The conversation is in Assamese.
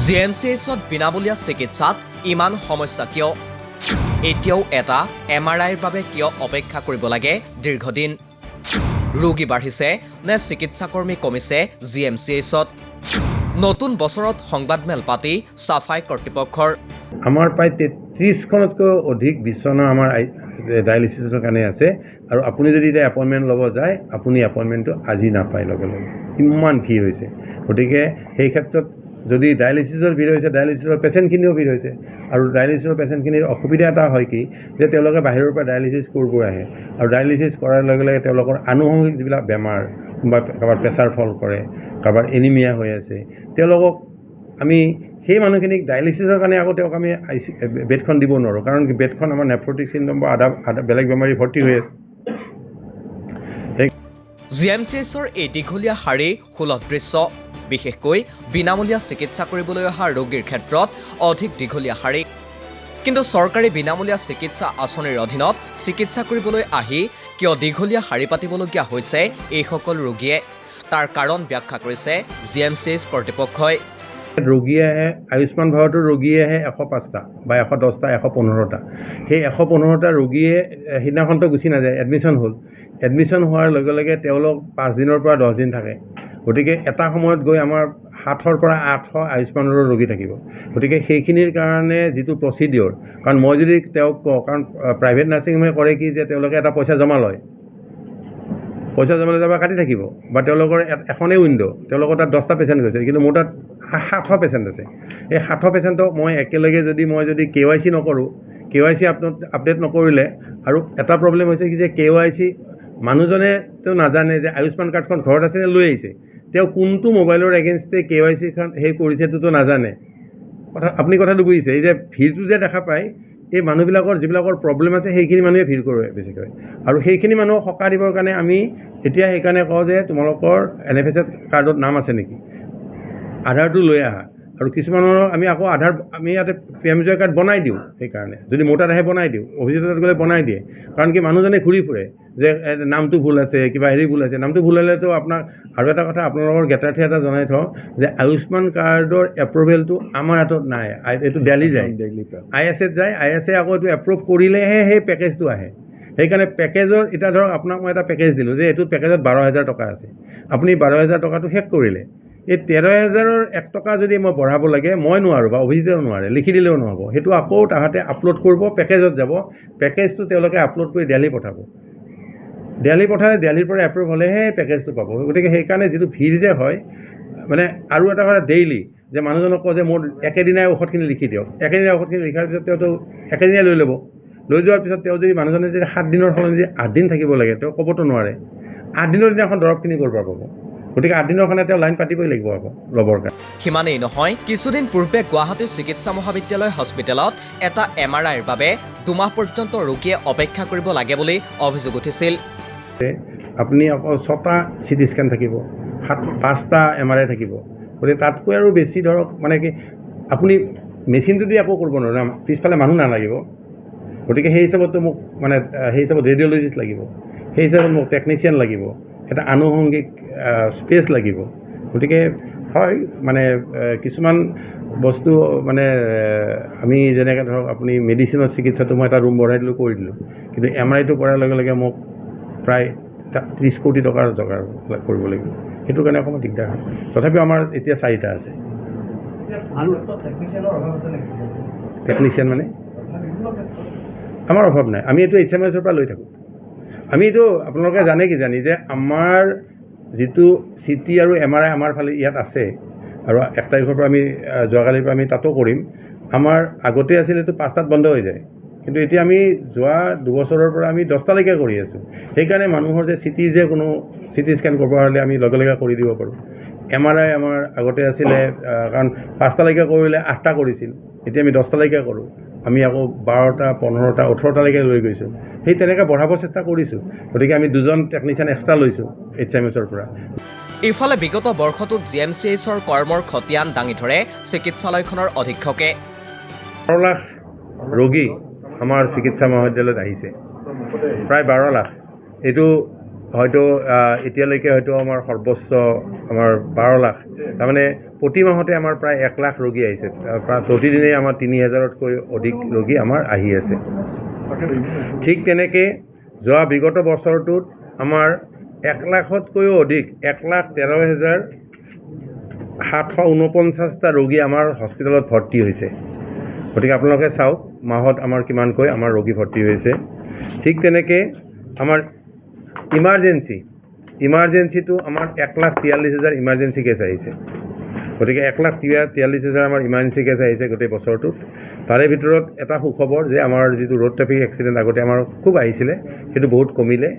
জিএমচিএইচত বিনামূলীয়া চিকিৎসাত ইমান সমস্যা কিয়? এতিয়াও এটা MRIৰ বাবে কিয় অপেক্ষা কৰিব লাগে দীৰ্ঘদিন? ৰোগী বাঢ়িছে নে চিকিৎসাকৰ্মী কমিছে জিএমচিএইচত? নতুন বছৰত সংবাদমেল পাতি চাফাই কৰ্তৃপক্ষৰ। আমাৰ প্ৰায় 33খনতকৈ অধিক বিচনা আমাৰ ডায়েলিচিছৰ কাৰণে আছে আৰু আপুনি যদি এতিয়া এপইণ্টমেণ্ট ল'ব যায় আপুনি এপইণ্টমেণ্টটো আজি নাপায় লগে লগে, ইমান ভিৰ হৈছে। গতিকে সেই ক্ষেত্ৰত যদি ডায়েলিচিছৰ ভিৰ হৈছে, ডায়েলিচিছৰ পেচেণ্টখিনিও ভিৰ হৈছে আৰু ডায়েলিচিছৰ পেচেণ্টখিনিৰ অসুবিধা এটা হয় কি যে তেওঁলোকে বাহিৰৰ পৰা ডায়েলিচিছ কৰিব আহে আৰু ডায়েলিচিছ কৰাৰ লগে লগে তেওঁলোকৰ আনুষংগিক যিবিলাক বেমাৰ, বা কাৰোবাৰ প্ৰেছাৰ ফল কৰে, কাৰোবাৰ এনিমিয়া হৈ আছে, তেওঁলোকক আমি সেই মানুহখিনিক ডায়েলিচিছৰ কাৰণে আকৌ তেওঁক আমি বেডখন দিব নোৱাৰোঁ, কাৰণ বেডখন আমাৰ নেফ্ৰটিক চিণ্ড্ৰম বা আধা বেলেগ বেমাৰী ভৰ্তি হৈ আছে। জিএমচিএইচৰ এই দীঘলীয়া শাৰী সুলভ দৃশ্য, বিশেষকৈ বিনামূলীয়া চিকিৎসা কৰিবলৈ অহা ৰোগীৰ ক্ষেত্ৰত অধিক দীঘলীয়া শাৰী। কিন্তু চৰকাৰী বিনামূলীয়া চিকিৎসা আঁচনিৰ অধীনত চিকিৎসা কৰিবলৈ আহি কিয় দীঘলীয়া শাৰী পাতিবলগীয়া হৈছে এইসকল ৰোগীয়ে? তাৰ কাৰণ ব্যাখ্যা কৰিছে জিএমচিএইচ কৰ্তৃপক্ষই। ৰোগী আহে, আয়ুষ্মান ভাৰতৰ ৰোগী আহে 105টা বা 110টা, 115টা। সেই 115টা ৰোগীয়ে সিদিনাখনতো গুচি নাযায়, এডমিশ্যন হ'ল। এডমিশ্যন হোৱাৰ লগে লগে তেওঁলোক 5 দিনৰ পৰা 10 দিন থাকে। গতিকে এটা সময়ত গৈ আমাৰ 700ৰ পৰা 800 আয়ুষ্মানৰ ৰোগী থাকিব। গতিকে সেইখিনিৰ কাৰণে যিটো প্ৰচিডিঅ'ৰ, কাৰণ মই যদি তেওঁক কওঁ, কাৰণ প্ৰাইভেট নাৰ্ছিং হোমে কৰে কি যে তেওঁলোকে এটা পইচা জমা লয়, পইচা জমা লৈ যাব কাটি থাকিব, বা তেওঁলোকৰ এখনেই উইণ্ড', তেওঁলোকৰ তাত 10টা পেচেণ্ট গৈছে, কিন্তু মোৰ তাত 700 পেচেণ্ট আছে। এই 700 পেচেণ্টক মই একেলগে যদি KYC নকৰোঁ, KYC আপডেট নকৰিলে, আৰু এটা প্ৰব্লেম হৈছে কি যে KYC মানুহজনেতো নাজানে যে আয়ুষ্মান কাৰ্ডখন ঘৰত আছে নে লৈ আহিছে, তেওঁ কোনটো মোবাইলৰ এগেইনষ্টে KYCখন সেই কৰিছেটোতো নাজানে। আপুনি কথাটো বুজিছে, এই যে ভিৰটো যে দেখা পায়, এই মানুহবিলাকৰ যিবিলাকৰ প্ৰব্লেম আছে সেইখিনি মানুহে ভিৰ কৰে বেছিকৈ, আৰু সেইখিনি মানুহক সকাহ দিবৰ কাৰণে আমি এতিয়া সেইকাৰণে কওঁ যে তোমালোকৰ NFS কাৰ্ডত নাম আছে নেকি, আধাৰটো লৈ আহা। আৰু কিছুমানৰ আমি আকৌ আধাৰ আমি ইয়াতে PMJ কাৰ্ড বনাই দিওঁ, সেইকাৰণে যদি মোৰ তাত আহে বনাই দিওঁ, অফিচৰ তাত গ'লে বনাই দিয়ে, কাৰণ কি মানুহজনে ঘূৰি ফুৰে যে নামটো ভুল আছে, কিবা হেৰি ভুল আছে। নামটো ভুল হ'লেতো আপোনাক, আৰু এটা কথা আপোনালোকৰ গেটাৰ্থে এটা জনাই থওঁ যে আয়ুষ্মান কাৰ্ডৰ এপ্ৰুভেলটো আমাৰ হাতত নাই, এইটো দিল্লী যায়, ISত যায়, ISে আকৌ এইটো এপ্ৰুভ কৰিলেহে সেই পেকেজটো আহে। সেইকাৰণে পেকেজৰ এতিয়া ধৰক আপোনাক মই এটা পেকেজ দিলোঁ যে এইটো পেকেজত 12,000 টকা আছে, আপুনি 12,000 টকাটো শেষ কৰিলে, এই 13,000ৰ 1 টকা যদি মই বঢ়াব লাগে, মই নোৱাৰোঁ, বা অফিচেও নোৱাৰে, লিখি দিলেও নহ'ব। সেইটো আকৌ তাহাঁতে আপলোড কৰিব, পেকেজত যাব, পেকেজটো তেওঁলোকে আপলোড কৰি দিল্লী পঠাব, দিল্লী পঠালে দিল্লীৰ পৰা এপ্ৰুভ হ'লেহে পেকেজটো পাব। গতিকে সেইকাৰণে যিটো ভিৰ যে হয়, মানে আৰু এটা কথা ডেইলি যে মানুহজনক কওঁ যে মোৰ একেদিনাই ঔষধখিনি লিখি দিয়ক, একেদিনাই ঔষধখিনি লিখাৰ পিছত তেওঁতো একেদিনাই লৈ ল'ব, লৈ যোৱাৰ পিছত তেওঁ যদি মানুহজনে যদি 7 দিনৰ সলনি যদি 8 দিন থাকিব লাগে, তেওঁ ক'বতো নোৱাৰে। 8 দিনৰ দিনাখন দৰৱখিনি ক'ৰ পৰা পাব? গতিকে 8 দিনৰ কাৰণে তেওঁ লাইন পাতিবই লাগিব আকৌ ল'বৰ কাৰণে। সিমানেই নহয়, কিছুদিন পূৰ্বে গুৱাহাটী চিকিৎসা মহাবিদ্যালয় হস্পিটেলত এটা MRIৰ বাবে 2 মাহ পৰ্যন্ত ৰোগীয়ে অপেক্ষা কৰিব লাগে বুলি অভিযোগ উঠিছিল। আপুনি অকল 6টা CT স্কেন থাকিব, 5টা MRI থাকিব। গতিকে তাতকৈ আৰু বেছি ধৰক মানে কি আপুনি মেচিনটো দি একো কৰিব নোৱাৰে, পিছফালে মানুহ নালাগিব। গতিকে সেই হিচাপততো মোক সেই হিচাপত ৰেডিঅ'লজিষ্ট লাগিব, সেই হিচাপত মোক টেকনিচিয়ান লাগিব, এটা আনুষংগিক স্পেচ লাগিব। গতিকে হয়, কিছুমান বস্তু আমি যেনেকৈ ধৰক আপুনি মেডিচিনৰ চিকিৎসাটো মই এটা ৰুম বঢ়াই দিলোঁ, কৰি দিলোঁ, কিন্তু MRIটো কৰাৰ লগে লগে মোক প্ৰায় 30 কোটি টকাৰ যোগাৰ কৰিব লাগিব। সেইটো কাৰণে অকণমান দিগদাৰ হয়। তথাপিও আমাৰ এতিয়া 4টা আছে। টেকনিচিয়ান আমাৰ অভাৱ নাই, আমি এইটো HMSৰ পৰা লৈ থাকোঁ। আমি এইটো আপোনালোকে জানে কিজানি যে আমাৰ যিটো CT আৰু MRI আমাৰ ফালে ইয়াত আছে, আৰু 1 তাৰিখৰ পৰা আমি যোৱাকালিৰ পৰা আমি তাতো কৰিম। আমাৰ আগতে আছিল এইটো 5টাত বন্ধ হৈ যায়, কিন্তু এতিয়া আমি যোৱা 2 বছৰৰ পৰা আমি 10টালৈকে কৰি আছোঁ। সেইকাৰণে মানুহৰ যে কোনো CT স্কেন কৰিব হ'লে আমি লগে লগে কৰি দিব পাৰোঁ। MRI আমাৰ আগতে আছিলে, কাৰণ 5টালৈকে কৰিলে 8টা কৰিছিল, এতিয়া আমি 10টালৈকে কৰোঁ। আমি আকৌ 12টা, 15টা, 18টালৈকে লৈ গৈছোঁ। সেই তেনেকৈ বঢ়াব চেষ্টা কৰিছোঁ। গতিকে আমি 2জন টেকনিচিয়ান এক্সট্ৰা লৈছোঁ HMSৰ পৰা। ইফালে বিগত বৰ্ষটোত জিএমচিএইচৰ কৰ্মৰ খতিয়ান দাঙি ধৰে চিকিৎসালয়খনৰ অধীক্ষকে। 12 লাখ ৰোগী আমাৰ চিকিৎসা মহাবিদ্যালয়ত আহিছে, প্ৰায় 12 লাখ। এইটো হয়তো এতিয়ালৈকে হয়তো আমাৰ সৰ্বোচ্চ আমাৰ 12 লাখ তাৰমানে প্ৰতি মাহতে আমাৰ প্ৰায় 1 লাখ ৰোগী আহিছে প্ৰায় প্ৰতিদিনেই আমাৰ 3000তকৈ অধিক ৰোগী আমাৰ আহি আছে ঠিক তেনেকৈ যোৱা বিগত বছৰটোত আমাৰ 1 লাখতকৈও অধিক 1,13,749টা ৰোগী আমাৰ হস্পিটেলত ভৰ্তি হৈছে গতিকে আপোনালোকে চাওক মাহত আমাৰ কিমানকৈ আমাৰ ৰোগী ভৰ্তি হৈছে ঠিক তেনেকৈ আমাৰ ইমাৰ্জেঞ্চিটো আমাৰ 1,43,000 ইমাৰ্জেঞ্চি কেছ আহিছে গতিকে 1,43,000 আমাৰ ইমাৰ্জেঞ্চি কেছ আহিছে গোটেই বছৰটোত তাৰে ভিতৰত এটা সুখবৰ যে আমাৰ যিটো ৰোড ট্ৰেফিক এক্সিডেণ্ট আগতে আমাৰ খুব আহিছিলে সেইটো বহুত কমিলে